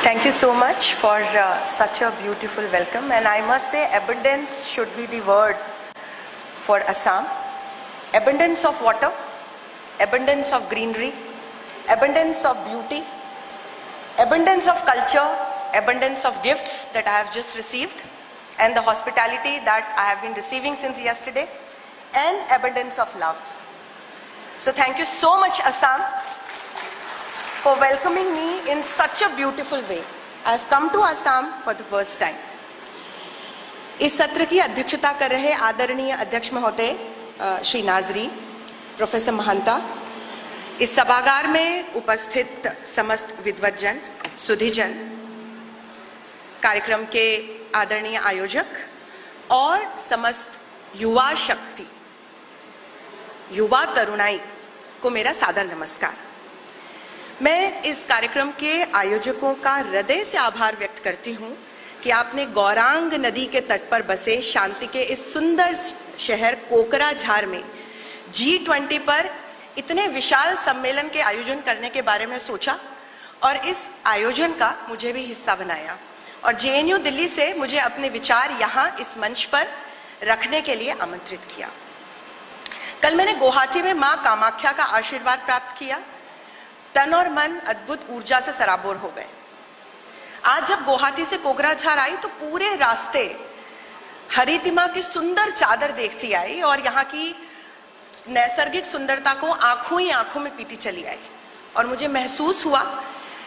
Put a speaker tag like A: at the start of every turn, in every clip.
A: Thank you so much for such a beautiful welcome, and I must say abundance should be the word for Assam. Abundance of water, abundance of greenery, abundance of beauty, abundance of culture, abundance of gifts that I have just received, and the hospitality that I have been receiving since yesterday, and abundance of love. So thank you so much, Assam, for welcoming me in such a beautiful way. I have come to Assam for the first time. इस सत्र की अध्यक्षता कर रहे आदरणीय अध्यक्ष महोदय Shri नाजरी, professor Mahanta, इस सभागार में उपस्थित समस्त विद्वज्जन, सुधीजन, कार्यक्रम के आदरणीय आयोजक और समस्त युवा शक्ति, युवा तरुणाई को मेरा सादर नमस्कार। मैं इस कार्यक्रम के आयोजकों का हृदय से आभार व्यक्त करती हूं कि आपने गौरांग नदी के तट पर बसे शांति के इस सुंदर शहर कोकराझार में G20 पर इतने विशाल सम्मेलन के आयोजन करने के बारे में सोचा और इस आयोजन का मुझे भी हिस्सा बनाया और JNU दिल्ली से मुझे अपने विचार यहाँ इस मंच पर रखने के लिए आमंत्रित किया। कल मैंने गुवाहाटी में माँ कामाख्या का आशीर्वाद प्राप्त किया। तन और मन अद्भुत ऊर्जा से सराबोर हो गए। आज जब गुवाहाटी से कोकराझार आई तो पूरे रास्ते हरितिमा की सुंदर चादर देखती आई और यहाँ की नैसर्गिक सुंदरता को आंखों ही आंखों में पीती चली आई और मुझे महसूस हुआ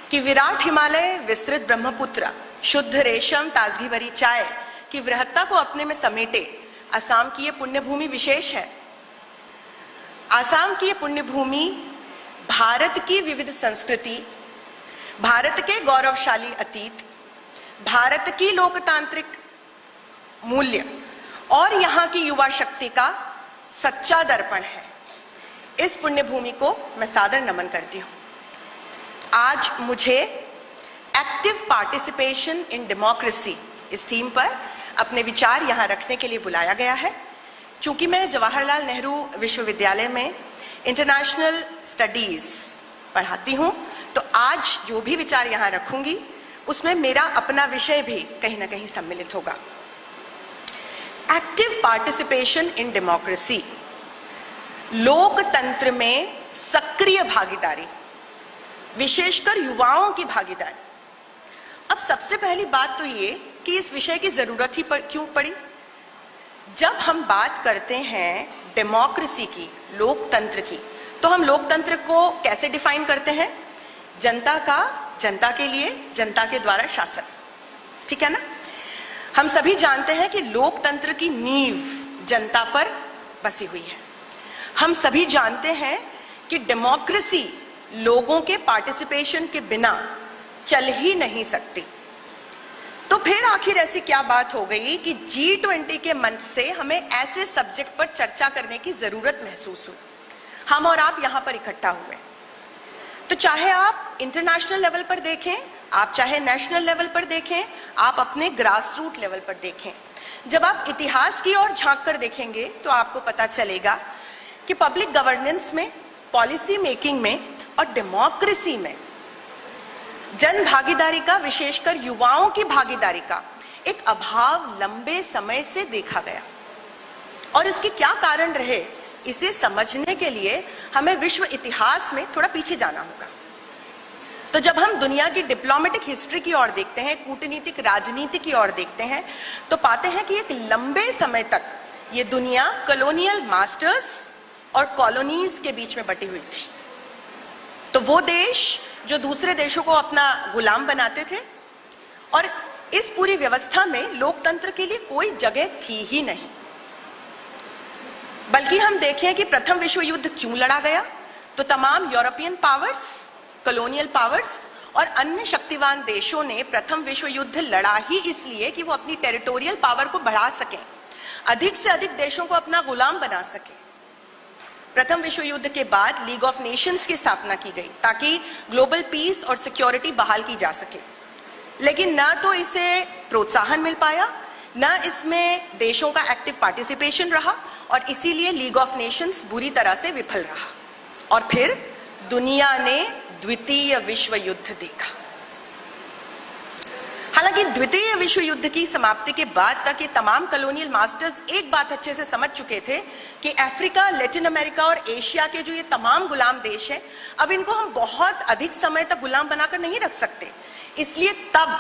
A: कि विराट हिमालय, विस्तृत ब्रह्मपुत्र, शुद्ध रेशम, ताजगी भरी चाय की वृहत्ता को अपने में समेटे असम की ये पुण्य भूमि विशेष है। असम की ये पुण्य भूमि भारत की विविध संस्कृति, भारत के गौरवशाली अतीत, भारत की लोकतांत्रिक मूल्य और यहाँ की युवा शक्ति का सच्चा दर्पण है। इस पुण्य भूमि को मैं सादर नमन करती हूँ। आज मुझे एक्टिव पार्टिसिपेशन इन डेमोक्रेसी इस थीम पर अपने विचार यहाँ रखने के लिए बुलाया गया है। चूंकि मैं जवाहरलाल नेहरू विश्वविद्यालय में इंटरनेशनल स्टडीज पढ़ाती हूँ तो आज जो भी विचार यहाँ रखूंगी उसमें मेरा अपना विषय भी कहीं ना कहीं सम्मिलित होगा। एक्टिव पार्टिसिपेशन इन डेमोक्रेसी, लोकतंत्र में सक्रिय भागीदारी, विशेषकर युवाओं की भागीदारी। अब सबसे पहली बात तो ये कि इस विषय की जरूरत ही क्यों पड़ी। जब हम बात करते हैं डेमोक्रेसी की, लोकतंत्र की, तो हम लोकतंत्र को कैसे डिफाइन करते हैं? जनता का, जनता के लिए, जनता के द्वारा शासन, ठीक है ना। हम सभी जानते हैं कि लोकतंत्र की नींव जनता पर बसी हुई है। हम सभी जानते हैं कि डेमोक्रेसी लोगों के पार्टिसिपेशन के बिना चल ही नहीं सकती। तो फिर आखिर ऐसी क्या बात हो गई कि G20 के मंच से हमें ऐसे सब्जेक्ट पर चर्चा करने की जरूरत महसूस हुई। हम और आप यहाँ पर इकट्ठा हुए। तो चाहे आप इंटरनेशनल लेवल पर देखें, आप चाहे नेशनल लेवल पर देखें, आप अपने ग्रास रूट लेवल पर देखें, जब आप इतिहास की ओर झांक कर देखेंगे तो आपको पता चलेगा कि पब्लिक गवर्नेंस में, पॉलिसी मेकिंग में और डेमोक्रेसी में जन भागीदारी का, विशेषकर युवाओं की भागीदारी का एक अभाव लंबे समय से देखा गया। और इसके क्या कारण रहे, इसे समझने के लिए हमें विश्व इतिहास में थोड़ा पीछे जाना होगा। तो जब हम दुनिया की डिप्लोमेटिक हिस्ट्री की ओर देखते हैं, कूटनीतिक राजनीति की ओर देखते हैं, तो पाते हैं कि एक लंबे समय तक ये दुनिया कॉलोनियल मास्टर्स और कॉलोनीज के बीच में बटी हुई थी। तो वो देश जो दूसरे देशों को अपना गुलाम बनाते थे और इस पूरी व्यवस्था में लोकतंत्र के लिए कोई जगह थी ही नहीं। बल्कि हम देखें कि प्रथम विश्व युद्ध क्यों लड़ा गया, तो तमाम यूरोपियन पावर्स, कॉलोनियल पावर्स और अन्य शक्तिवान देशों ने प्रथम विश्व युद्ध लड़ा ही इसलिए कि वो अपनी टेरिटोरियल पावर को बढ़ा सकें, अधिक से अधिक देशों को अपना गुलाम बना सकें। प्रथम विश्व युद्ध के बाद लीग ऑफ नेशंस की स्थापना की गई ताकि ग्लोबल पीस और सिक्योरिटी बहाल की जा सके, लेकिन ना तो इसे प्रोत्साहन मिल पाया, ना इसमें देशों का एक्टिव पार्टिसिपेशन रहा और इसीलिए लीग ऑफ नेशंस बुरी तरह से विफल रहा। और फिर दुनिया ने द्वितीय विश्व युद्ध देखा। हालांकि द्वितीय विश्व युद्ध की समाप्ति के बाद तक ये तमाम कॉलोनियल मास्टर्स एक बात अच्छे से समझ चुके थे कि अफ्रीका, लैटिन अमेरिका और एशिया के जो ये तमाम गुलाम देश हैं, अब इनको हम बहुत अधिक समय तक गुलाम बनाकर नहीं रख सकते। इसलिए तब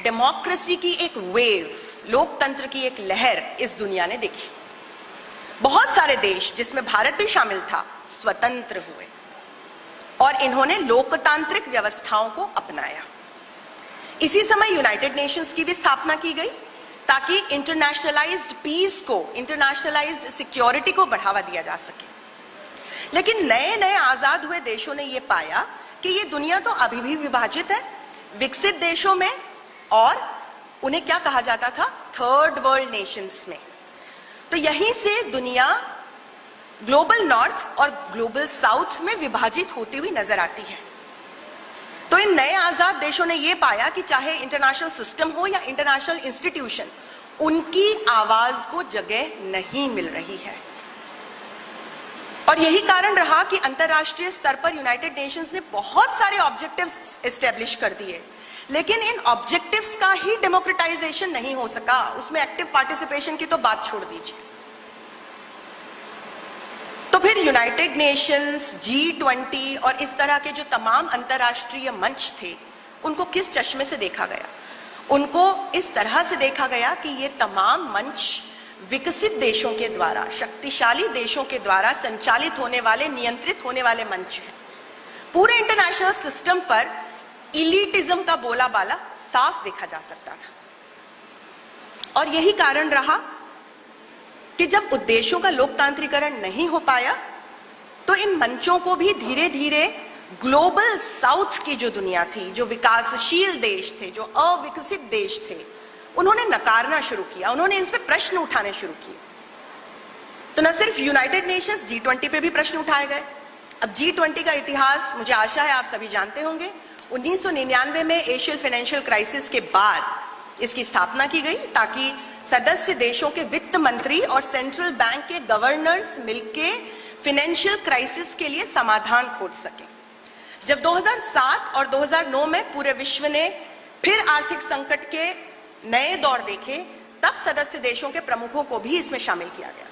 A: डेमोक्रेसी की एक वेव, लोकतंत्र की एक लहर इस दुनिया ने देखी। बहुत सारे देश, जिसमें भारत भी शामिल था, स्वतंत्र हुए और इन्होंने लोकतांत्रिक व्यवस्थाओं को अपनाया। इसी समय यूनाइटेड नेशंस की भी स्थापना की गई ताकि इंटरनेशनलाइज्ड पीस को, इंटरनेशनलाइज्ड सिक्योरिटी को बढ़ावा दिया जा सके। लेकिन नए नए आजाद हुए देशों ने यह पाया कि ये दुनिया तो अभी भी विभाजित है, विकसित देशों में और उन्हें क्या कहा जाता था, थर्ड वर्ल्ड नेशंस में। तो यहीं से दुनिया ग्लोबल नॉर्थ और ग्लोबल साउथ में विभाजित होती हुई नजर आती है। तो इन नए आजाद देशों ने यह पाया कि चाहे इंटरनेशनल सिस्टम हो या इंटरनेशनल इंस्टीट्यूशन, उनकी आवाज को जगह नहीं मिल रही है। और यही कारण रहा कि अंतरराष्ट्रीय स्तर पर यूनाइटेड नेशंस ने बहुत सारे ऑब्जेक्टिव्स एस्टेब्लिश कर दिए, लेकिन इन ऑब्जेक्टिव्स का ही डेमोक्रेटाइजेशन नहीं हो सका। उसमें एक्टिव पार्टिसिपेशन की तो बात छोड़ दीजिए। तो फिर यूनाइटेड नेशंस, G20 और इस तरह के जो तमाम अंतरराष्ट्रीय मंच थे, उनको किस चश्मे से देखा गया? उनको इस तरह से देखा गया कि ये तमाम मंच विकसित देशों के द्वारा, शक्तिशाली देशों के द्वारा संचालित होने वाले, नियंत्रित होने वाले मंच हैं। पूरे इंटरनेशनल सिस्टम पर इलीटिज्म का बोलाबाला साफ देखा जा सकता था। और यही कारण रहा कि जब उद्देश्यों का लोकतांत्रिकरण नहीं हो पाया, तो इन मंचों को भी धीरे धीरे ग्लोबल साउथ की जो दुनिया थी, जो विकासशील देश थे, जो अविकसित देश थे, उन्होंने नकारना शुरू किया, उन्होंने इन पे प्रश्न उठाने शुरू किए। तो न सिर्फ यूनाइटेड नेशंस, G20 पे भी प्रश्न उठाए गए। अब G20 का इतिहास मुझे आशा है आप सभी जानते होंगे। 1999 में एशियन फाइनेंशियल क्राइसिस के बाद इसकी स्थापना की गई ताकि सदस्य देशों के वित्त मंत्री और सेंट्रल बैंक के गवर्नर्स मिलके फाइनेंशियल क्राइसिस के लिए समाधान खोज सके। जब 2007 और 2009 में पूरे विश्व ने फिर आर्थिक संकट के नए दौर देखे, तब सदस्य देशों के प्रमुखों को भी इसमें शामिल किया गया।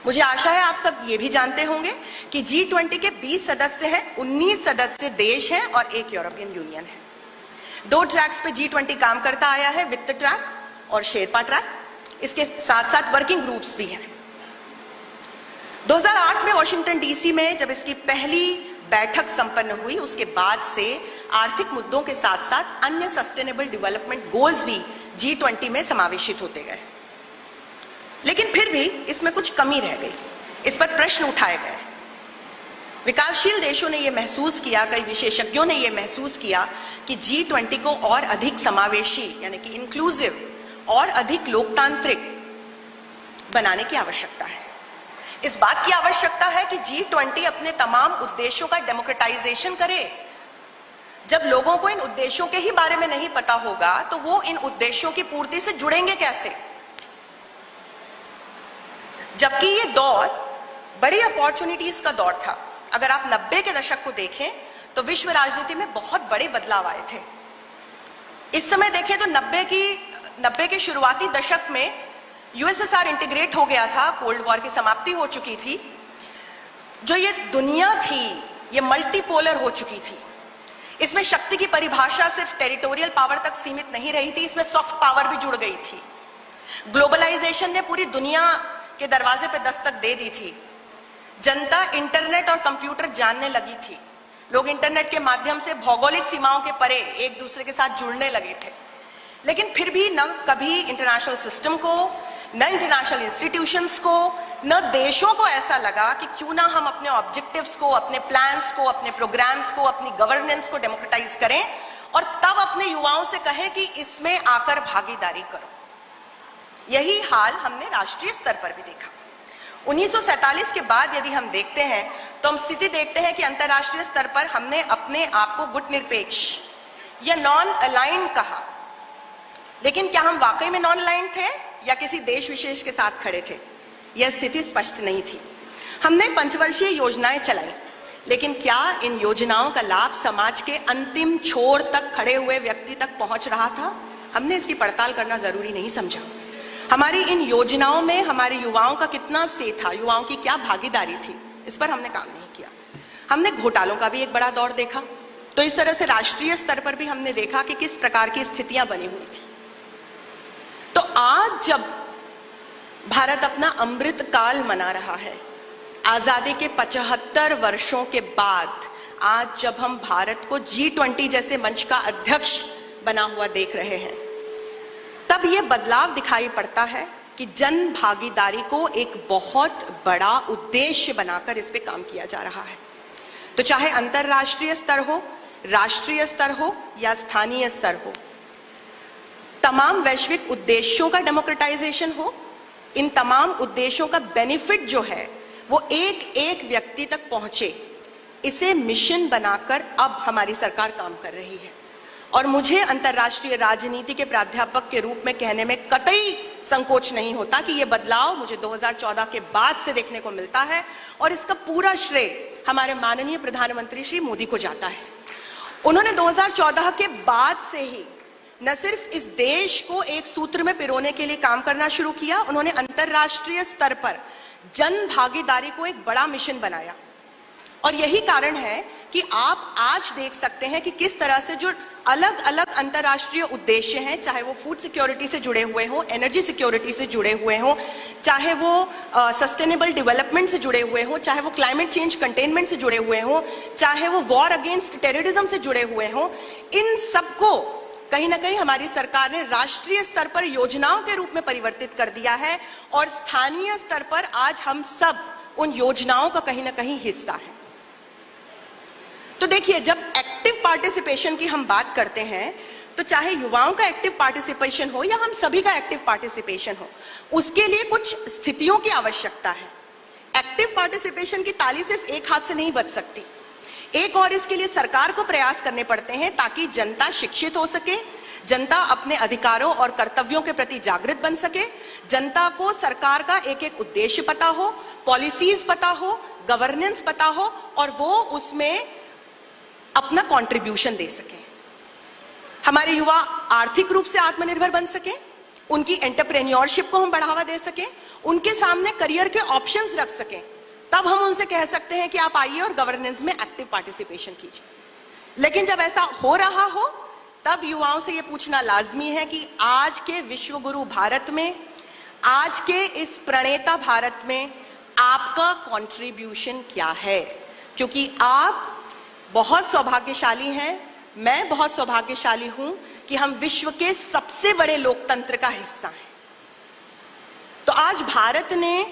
A: मुझे आशा है आप सब ये भी जानते होंगे कि G20 के 20 सदस्य हैं, 19 सदस्य देश हैं और एक यूरोपियन यूनियन है। 2 ट्रैक्स पे G20 काम करता आया है, वित्त ट्रैक और शेरपा ट्रैक। इसके साथ साथ वर्किंग ग्रुप्स भी हैं। 2008 में वॉशिंगटन DC में जब इसकी पहली बैठक संपन्न हुई, उसके बाद से आर्थिक मुद्दों के साथ साथ अन्य सस्टेनेबल डेवलपमेंट गोल्स भी G20 में समावेशित होते गए। लेकिन फिर भी इसमें कुछ कमी रह गई, इस पर प्रश्न उठाए गए। विकासशील देशों ने यह महसूस किया, कई विशेषज्ञों ने यह महसूस किया कि G20 को और अधिक समावेशी, यानी कि इंक्लूसिव और अधिक लोकतांत्रिक बनाने की आवश्यकता है। इस बात की आवश्यकता है कि G20 अपने तमाम उद्देश्यों का डेमोक्रेटाइजेशन करे। जब लोगों को इन उद्देश्यों के ही बारे में नहीं पता होगा, तो वो इन उद्देश्यों की पूर्ति से जुड़ेंगे कैसे? जबकि ये दौर बड़ी अपॉर्चुनिटीज का दौर था। अगर आप 90 के दशक को देखें तो विश्व राजनीति में बहुत बड़े बदलाव आए थे। इस समय देखें तो 90 के शुरुआती दशक में USSR इंटीग्रेट हो गया था, कोल्ड वॉर की समाप्ति हो चुकी थी। जो ये दुनिया थी ये मल्टीपोलर हो चुकी थी। इसमें शक्ति की परिभाषा सिर्फ टेरिटोरियल पावर तक सीमित नहीं रही थी, इसमें सॉफ्ट पावर भी जुड़ गई थी। ग्लोबलाइजेशन ने पूरी दुनिया के दरवाजे पे दस्तक दे दी थी। जनता इंटरनेट और कंप्यूटर जानने लगी थी। लोग इंटरनेट के माध्यम से भौगोलिक सीमाओं के परे एक दूसरे के साथ जुड़ने लगे थे। लेकिन फिर भी न कभी इंटरनेशनल सिस्टम को, न इंटरनेशनल इंस्टीट्यूशंस को, न देशों को ऐसा लगा कि क्यों ना हम अपने ऑब्जेक्टिव्स को, अपने प्लान्स को, अपने प्रोग्राम्स को, अपनी गवर्नेंस को डेमोक्रेटाइज करें और तब अपने युवाओं से कहें कि इसमें आकर भागीदारी करो। यही हाल हमने राष्ट्रीय स्तर पर भी देखा। 1947 के बाद यदि हम देखते हैं तो हम स्थिति देखते हैं कि अंतरराष्ट्रीय स्तर पर हमने अपने आप को गुटनिरपेक्ष या नॉन अलाइंड कहा। लेकिन क्या हम वाकई में नॉन अलाइंड थे या किसी देश विशेष के साथ खड़े थे? यह स्थिति स्पष्ट नहीं थी। हमने पंचवर्षीय योजनाएं चलाई, लेकिन क्या इन योजनाओं का लाभ समाज के अंतिम छोर तक खड़े हुए व्यक्ति तक पहुंच रहा था? हमने इसकी पड़ताल करना जरूरी नहीं समझा। हमारी इन योजनाओं में हमारे युवाओं का कितना से था, युवाओं की क्या भागीदारी थी, इस पर हमने काम नहीं किया। हमने घोटालों का भी एक बड़ा दौर देखा, तो इस तरह से राष्ट्रीय स्तर पर भी हमने देखा कि किस प्रकार की स्थितियां बनी हुई थी। तो आज जब भारत अपना अमृत काल मना रहा है, आजादी के 75 वर्षों के बाद आज जब हम भारत को G20 जैसे मंच का अध्यक्ष बना हुआ देख रहे हैं, तब यह बदलाव दिखाई पड़ता है कि जन भागीदारी को एक बहुत बड़ा उद्देश्य बनाकर इस पे काम किया जा रहा है। तो चाहे अंतरराष्ट्रीय स्तर हो, राष्ट्रीय स्तर हो या स्थानीय स्तर हो, तमाम वैश्विक उद्देश्यों का डेमोक्रेटाइजेशन हो, इन तमाम उद्देश्यों का बेनिफिट जो है वो एक एक व्यक्ति तक पहुंचे, इसे मिशन बनाकर अब हमारी सरकार काम कर रही है। और मुझे अंतरराष्ट्रीय राजनीति के प्राध्यापक के रूप में कहने में कतई संकोच नहीं होता कि यह बदलाव मुझे 2014 के बाद से देखने को मिलता है, और इसका पूरा श्रेय हमारे माननीय प्रधानमंत्री श्री मोदी को जाता है। उन्होंने 2014 के बाद से ही न सिर्फ इस देश को एक सूत्र में पिरोने के लिए काम करना शुरू किया, उन्होंने अंतरराष्ट्रीय स्तर पर जन भागीदारी को एक बड़ा मिशन बनाया। और यही कारण है कि आप आज देख सकते हैं कि किस तरह से जो अलग अलग अंतरराष्ट्रीय उद्देश्य हैं, चाहे वो फूड सिक्योरिटी से जुड़े हुए हो, एनर्जी सिक्योरिटी से जुड़े हुए हो, चाहे वो सस्टेनेबल डेवलपमेंट से जुड़े हुए हो, चाहे वो क्लाइमेट चेंज कंटेनमेंट से जुड़े हुए हो, चाहे वो वॉर अगेंस्ट टेररिज्म से जुड़े हुए हो, इन सबको कहीं ना कहीं हमारी सरकार ने राष्ट्रीय स्तर पर योजनाओं के रूप में परिवर्तित कर दिया है, और स्थानीय स्तर पर आज हम सब उन योजनाओं का कहीं ना कहीं हिस्सा है। तो देखिए, जब एक्टिव पार्टिसिपेशन की हम बात करते हैं, तो चाहे युवाओं का एक्टिव पार्टिसिपेशन हो या हम सभी का एक्टिव पार्टिसिपेशन हो, उसके लिए कुछ स्थितियों की आवश्यकता है। एक्टिव पार्टिसिपेशन की ताली सिर्फ एक हाथ से नहीं बज सकती, एक और इसके लिए सरकार को प्रयास करने पड़ते हैं ताकि जनता शिक्षित हो सके, जनता अपने अधिकारों और कर्तव्यों के प्रति जागृत बन सके, जनता को सरकार का एक एक उद्देश्य पता हो, पॉलिसीज पता हो, गवर्नेंस पता हो, और वो उसमें अपना कंट्रीब्यूशन दे सके। हमारे युवा आर्थिक रूप से आत्मनिर्भर बन सके, उनकी एंटरप्रेन्योरशिप को हम बढ़ावा दे सके, उनके सामने करियर के ऑप्शंस रख सकें, तब हम उनसे कह सकते हैं कि आप आइए और गवर्नेंस में एक्टिव पार्टिसिपेशन कीजिए। लेकिन जब ऐसा हो रहा हो, तब युवाओं से यह पूछना लाजमी है कि आज के विश्व गुरु भारत में, आज के इस प्रणेता भारत में आपका कंट्रीब्यूशन क्या है? क्योंकि आप बहुत सौभाग्यशाली हैं, मैं बहुत सौभाग्यशाली हूं कि हम विश्व के सबसे बड़े लोकतंत्र का हिस्सा हैं। तो आज भारत ने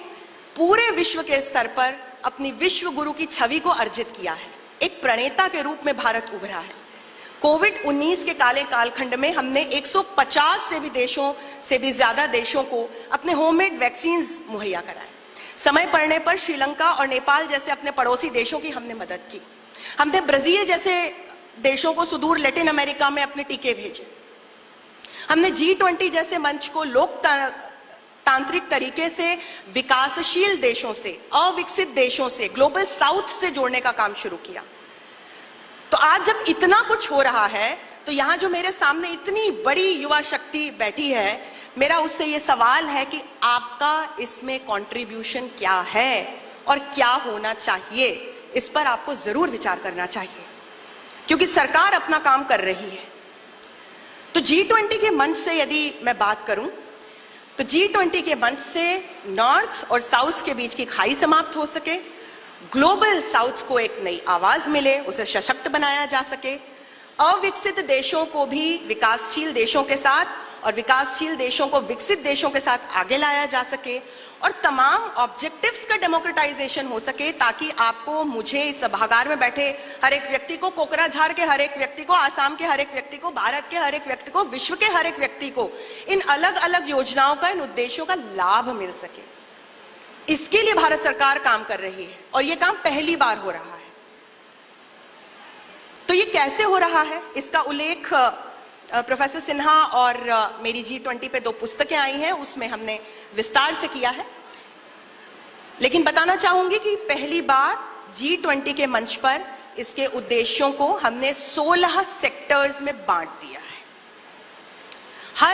A: पूरे विश्व के स्तर पर अपनी विश्व गुरु की छवि को अर्जित किया है। एक प्रणेता के रूप में भारत उभरा है। कोविड-19 के काले कालखंड में हमने 150 से भी देशों से भी ज्यादा देशों को अपने होममेड वैक्सीन मुहैया कराए। समय पड़ने पर श्रीलंका और नेपाल जैसे अपने पड़ोसी देशों की हमने मदद की। हमने ब्राजील जैसे देशों को सुदूर लैटिन अमेरिका में अपने टीके भेजे। हमने G20 जैसे मंच को लोकतांत्रिक तरीके से विकासशील देशों से, अविकसित देशों से, ग्लोबल साउथ से जोड़ने का काम शुरू किया। तो आज जब इतना कुछ हो रहा है, तो यहां जो मेरे सामने इतनी बड़ी युवा शक्ति बैठी है, मेरा उससे ये सवाल है कि आपका इसमें कंट्रीब्यूशन क्या है और क्या होना चाहिए, इस पर आपको जरूर विचार करना चाहिए, क्योंकि सरकार अपना काम कर रही है। तो G20 के मंच से यदि मैं बात करूं, तो G20 के मंच से नॉर्थ और साउथ के बीच की खाई समाप्त हो सके, ग्लोबल साउथ को एक नई आवाज मिले, उसे सशक्त बनाया जा सके, अविकसित देशों को भी विकासशील देशों के साथ और विकासशील देशों को विकसित देशों के साथ आगे लाया जा सके, और तमाम ऑब्जेक्टिव्स का डेमोक्रेटाइजेशन हो सके, ताकि आपको, मुझे, इस सभागार में बैठे हर एक व्यक्ति को, कोकराझार के हर एक व्यक्ति को, आसाम के हर एक व्यक्ति को, भारत के हर एक व्यक्ति को, विश्व के हर एक व्यक्ति को इन अलग अलग योजनाओं का, इन उद्देश्यों का लाभ मिल सके। इसके लिए भारत सरकार काम कर रही है, और यह काम पहली बार हो रहा है। तो ये कैसे हो रहा है, इसका उल्लेख प्रोफेसर सिन्हा और मेरी G20 पे 2 पुस्तकें आई हैं, उसमें हमने विस्तार से किया है। लेकिन बताना चाहूंगी कि पहली बार G20 के मंच पर इसके उद्देश्यों को हमने 16 सेक्टर्स में बांट दिया है।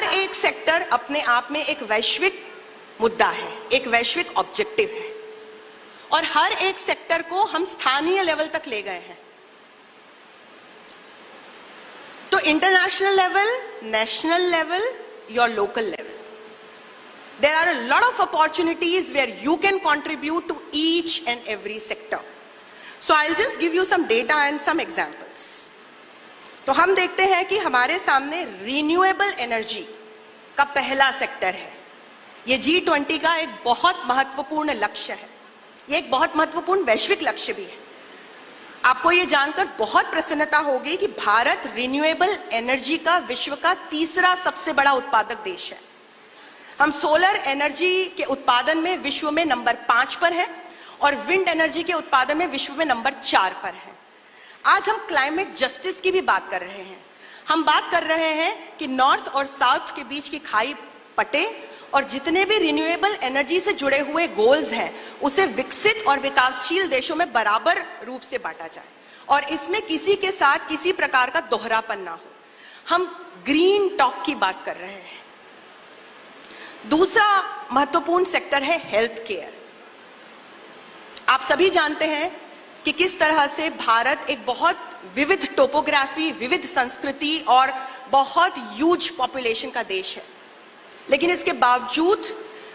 A: हर एक सेक्टर अपने आप में एक वैश्विक मुद्दा है, एक वैश्विक ऑब्जेक्टिव है, और हर एक सेक्टर को हम स्थानीय लेवल तक ले गए हैं। तो international level, national level, your local level, there are a lot of opportunities where you can contribute to each and every sector. So I'll just give you some data and some examples. तो हम देखते हैं कि हमारे सामने renewable energy का पहला sector है। ये G20 का एक बहुत महत्वपूर्ण लक्ष्य है, ये एक बहुत महत्वपूर्ण वैश्विक लक्ष्य भी है। आपको ये जानकर बहुत प्रसन्नता होगी कि भारत रिन्यूएबल एनर्जी का विश्व का तीसरा सबसे बड़ा उत्पादक देश है। हम सोलर एनर्जी के उत्पादन में विश्व में नंबर 5 पर है और विंड एनर्जी के उत्पादन में विश्व में नंबर 4 पर है। आज हम क्लाइमेट जस्टिस की भी बात कर रहे हैं। हम बात कर रहे हैं कि नॉर्थ और साउथ के बीच की खाई पटे और जितने भी रिन्यूएबल एनर्जी से जुड़े हुए गोल्स हैं उसे विकसित और विकासशील देशों में बराबर रूप से बांटा जाए और इसमें किसी के साथ किसी प्रकार का दोहरापन ना हो। हम ग्रीन टॉक की बात कर रहे हैं। दूसरा महत्वपूर्ण सेक्टर है हेल्थ केयर। आप सभी जानते हैं कि किस तरह से भारत एक बहुत विविध टोपोग्राफी, विविध संस्कृति और बहुत ह्यूज पॉपुलेशन का देश है, लेकिन इसके बावजूद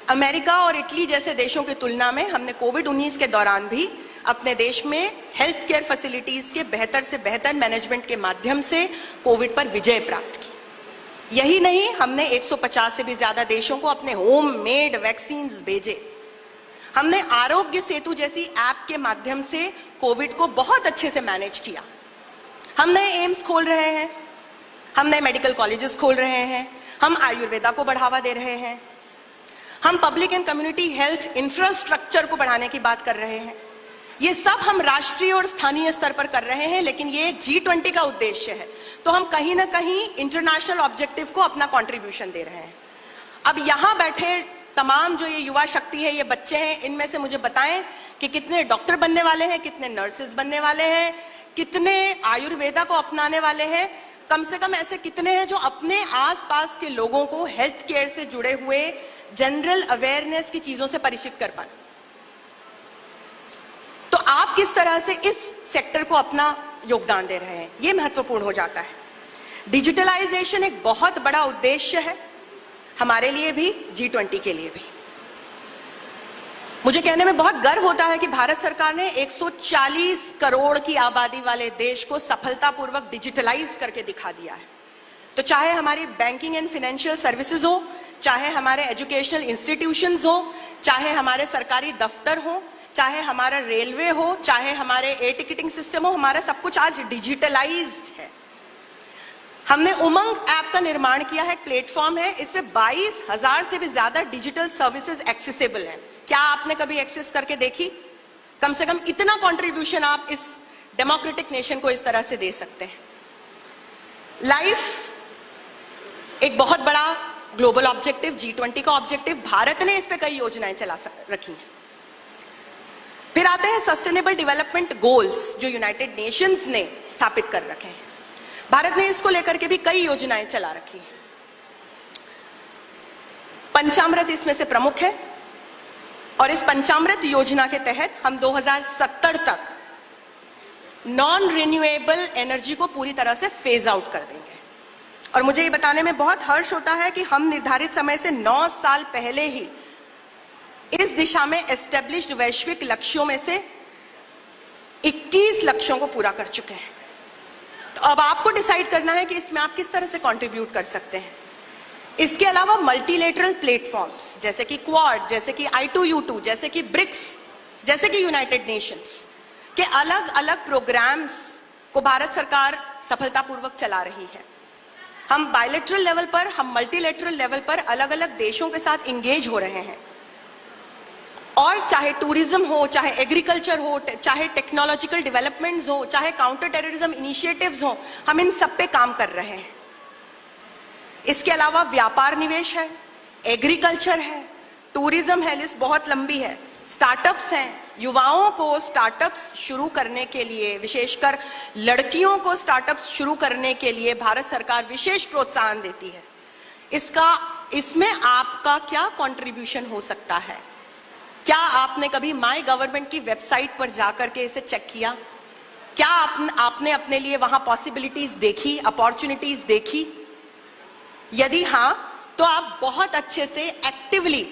A: अमेरिका और इटली जैसे देशों की तुलना में हमने कोविड-19 के दौरान भी अपने देश में हेल्थ केयर फैसिलिटीज के बेहतर से बेहतर मैनेजमेंट के माध्यम से कोविड पर विजय प्राप्त की। यही नहीं, हमने 150 से भी ज्यादा देशों को अपने होम मेड वैक्सीन भेजे। हमने आरोग्य सेतु जैसी ऐप के माध्यम से कोविड को बहुत अच्छे से मैनेज किया। हम नए एम्स खोल रहे हैं, हम नए मेडिकल कॉलेजेस खोल रहे हैं, हम आयुर्वेदा को बढ़ावा दे रहे हैं, हम public and community health infrastructure को बढ़ाने की बात कर रहे हैं। ये सब हम राष्ट्रीय और स्थानीय स्तर पर कर रहे हैं, लेकिन ये G20 का उद्देश्य है, तो हम कहीं ना कहीं इंटरनेशनल ऑब्जेक्टिव को अपना कंट्रीब्यूशन दे रहे हैं। अब यहाँ बैठे तमाम जो ये युवा शक्ति है, ये बच्चे हैं, इनमें से मुझे बताएं कि कितने डॉक्टर बनने वाले हैं, कितने नर्सेज बनने वाले हैं, कितने आयुर्वेदा को अपनाने वाले हैं, कम से कम ऐसे कितने हैं जो अपने आसपास के लोगों को हेल्थ केयर से जुड़े हुए जनरल अवेयरनेस की चीजों से परिचित कर पाए। तो आप किस तरह से इस सेक्टर को अपना योगदान दे रहे हैं, यह महत्वपूर्ण हो जाता है। डिजिटलाइजेशन एक बहुत बड़ा उद्देश्य है हमारे लिए भी, G20 के लिए भी। मुझे कहने में बहुत गर्व होता है कि भारत सरकार ने 140 करोड़ की आबादी वाले देश को सफलतापूर्वक डिजिटलाइज करके दिखा दिया है। तो चाहे हमारी बैंकिंग एंड फाइनेंशियल सर्विसेज हो, चाहे हमारे एजुकेशनल इंस्टीट्यूशंस हो, चाहे हमारे सरकारी दफ्तर हो, चाहे हमारा रेलवे हो, चाहे हमारे एयर टिकटिंग सिस्टम हो, हमारा सब कुछ आज डिजिटलाइज्ड है। हमने उमंग ऐप का निर्माण किया है, एक प्लेटफॉर्म है, इसमें 22,000 से भी ज्यादा डिजिटल सर्विसेज एक्सेसिबल है। क्या आपने कभी एक्सेस करके देखी? कम से कम इतना कंट्रीब्यूशन आप इस डेमोक्रेटिक नेशन को इस तरह से दे सकते हैं। लाइफ एक बहुत बड़ा ग्लोबल ऑब्जेक्टिव, G20 का ऑब्जेक्टिव, भारत ने इस पे कई योजनाएं चला रखी हैं। फिर आते हैं सस्टेनेबल डेवलपमेंट गोल्स जो यूनाइटेड नेशंस ने स्थापित कर रखे हैं। भारत ने इसको लेकर के भी कई योजनाएं चला रखी हैं। पंचामृत इसमें से प्रमुख है और इस पंचामृत योजना के तहत हम 2070 तक नॉन रिन्यूएबल एनर्जी को पूरी तरह से फेज आउट कर देंगे। और मुझे ये बताने में बहुत हर्ष होता है कि हम निर्धारित समय से 9 साल पहले ही इस दिशा में एस्टेब्लिश्ड वैश्विक लक्ष्यों में से 21 लक्ष्यों को पूरा कर चुके हैं। तो अब आपको डिसाइड करना है कि इसमें आप किस तरह से कंट्रीब्यूट कर सकते हैं। इसके अलावा मल्टीलेटरल प्लेटफॉर्म्स जैसे कि क्वाड, जैसे कि I2U2, जैसे कि ब्रिक्स, जैसे कि यूनाइटेड नेशंस के अलग अलग प्रोग्राम्स को भारत सरकार सफलतापूर्वक चला रही है। हम बायलैटरल लेवल पर, हम मल्टीलेटरल लेवल पर अलग अलग देशों के साथ इंगेज हो रहे हैं और चाहे टूरिज्म हो, चाहे एग्रीकल्चर हो, चाहे टेक्नोलॉजिकल डेवलपमेंट्स हो, चाहे काउंटर टेररिज्म इनिशिएटिव्स हो, हम इन सब पे काम कर रहे हैं। इसके अलावा व्यापार निवेश है, एग्रीकल्चर है, टूरिज्म है, लिस्ट बहुत लंबी है, स्टार्टअप्स हैं। युवाओं को स्टार्टअप्स शुरू करने के लिए, विशेषकर लड़कियों को स्टार्टअप्स शुरू करने के लिए भारत सरकार विशेष प्रोत्साहन देती है। इसमें आपका क्या कंट्रीब्यूशन हो सकता है? क्या आपने कभी माय गवर्नमेंट की वेबसाइट पर जाकर के इसे चेक किया? क्या आपने अपने लिए वहां पॉसिबिलिटीज देखी, अपॉर्चुनिटीज देखी? यदि हां, तो आप बहुत अच्छे से एक्टिवली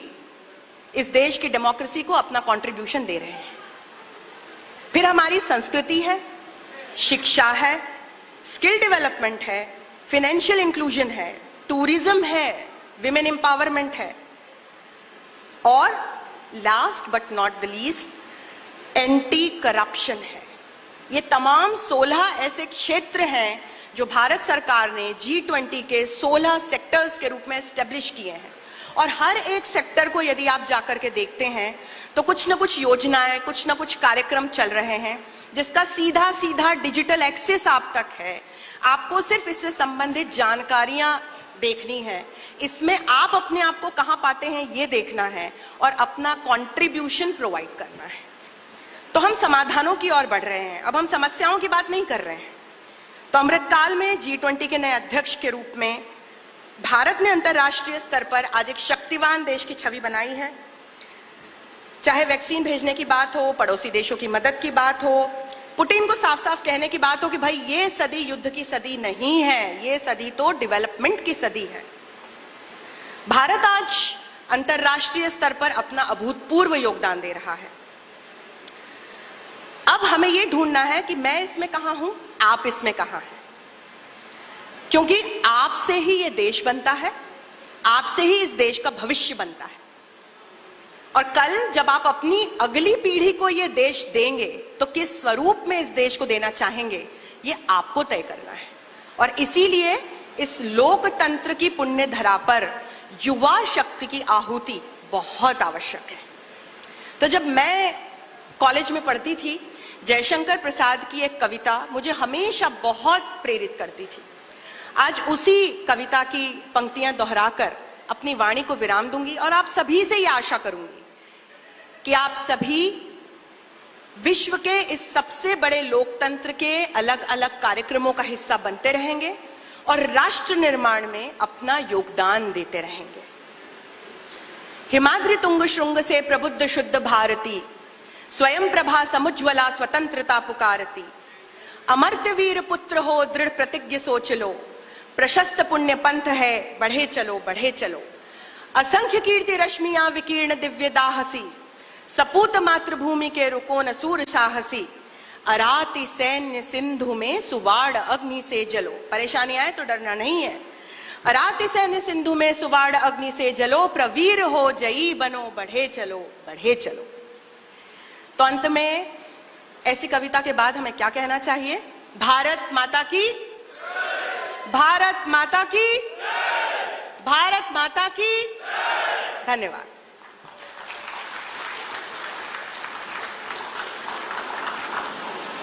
A: इस देश की डेमोक्रेसी को अपना कंट्रीब्यूशन दे रहे हैं। फिर हमारी संस्कृति है, शिक्षा है, स्किल डेवलपमेंट है, फाइनेंशियल इंक्लूजन है, टूरिज्म है, विमेन एम्पावरमेंट है, और last but not the least anti corruption है। ये तमाम 16 ऐसे क्षेत्र हैं जो भारत सरकार ने G20 के 16 सेक्टर्स के रूप में एस्टेब्लिश किए हैं, और हर एक सेक्टर को यदि आप जाकर के देखते हैं तो कुछ ना कुछ योजनाएं, कुछ ना कुछ कार्यक्रम चल रहे हैं जिसका सीधा सीधा डिजिटल एक्सेस आप तक है। आपको सिर्फ इससे संबंधित जानकारियां देखनी है, इसमें आप अपने आप को कहां पाते हैं ये देखना है, और अपना कंट्रीब्यूशन प्रोवाइड करना है। तो हम समाधानों की ओर बढ़ रहे हैं, अब हम समस्याओं की बात नहीं कर रहे हैं। तो अमृतकाल में G20 के नए अध्यक्ष के रूप में भारत ने अंतर्राष्ट्रीय स्तर पर आज एक शक्तिवान देश की छवि बनाई है। चाहे वैक्सीन भेजने की बात हो, पड़ोसी देशों की मदद की बात हो, पुतिन को साफ साफ कहने की बात हो कि भाई ये सदी युद्ध की सदी नहीं है, ये सदी तो डेवलपमेंट की सदी है। भारत आज अंतर्राष्ट्रीय स्तर पर अपना अभूतपूर्व योगदान दे रहा है। अब हमें यह ढूंढना है कि मैं इसमें कहां हूं, आप इसमें कहां हैं, क्योंकि आपसे ही यह देश बनता है, आपसे ही इस देश का भविष्य बनता है। और कल जब आप अपनी अगली पीढ़ी को यह देश देंगे तो किस स्वरूप में इस देश को देना चाहेंगे ये आपको तय करना है। और इसीलिए इस लोकतंत्र की पुण्य धरा पर युवा शक्ति की आहुति बहुत आवश्यक है। तो जब मैं कॉलेज में पढ़ती थी, जयशंकर प्रसाद की एक कविता मुझे हमेशा बहुत प्रेरित करती थी। आज उसी कविता की पंक्तियां दोहराकर अपनी वाणी को विराम दूंगी और आप सभी से यह आशा करूंगी कि आप सभी विश्व के इस सबसे बड़े लोकतंत्र के अलग अलग कार्यक्रमों का हिस्सा बनते रहेंगे और राष्ट्र निर्माण में अपना योगदान देते रहेंगे। हिमाद्रि तुंग श्रृंग से प्रबुद्ध शुद्ध भारती, स्वयं प्रभा समुज्वला स्वतंत्रता पुकारती। अमर्त्य वीर पुत्र हो दृढ़ प्रतिज्ञ सोच लो, प्रशस्त पुण्य पंथ है बढ़े चलो बढ़े चलो। असंख्य कीर्ति रश्मियां विकीर्ण दिव्य दाहसी, सपूत मातृभूमि के रुको न सूर साहसी। अराति सैन्य सिंधु में सुवाड़ अग्नि से जलो। परेशानी आए तो डरना नहीं है। अराति सैन्य सिंधु में सुवाड़ अग्नि से जलो, प्रवीर हो जयी बनो बढ़े चलो बढ़े चलो। तो अंत में ऐसी कविता के बाद हमें क्या कहना चाहिए? भारत माता की, भारत माता की, भारत माता की। धन्यवाद।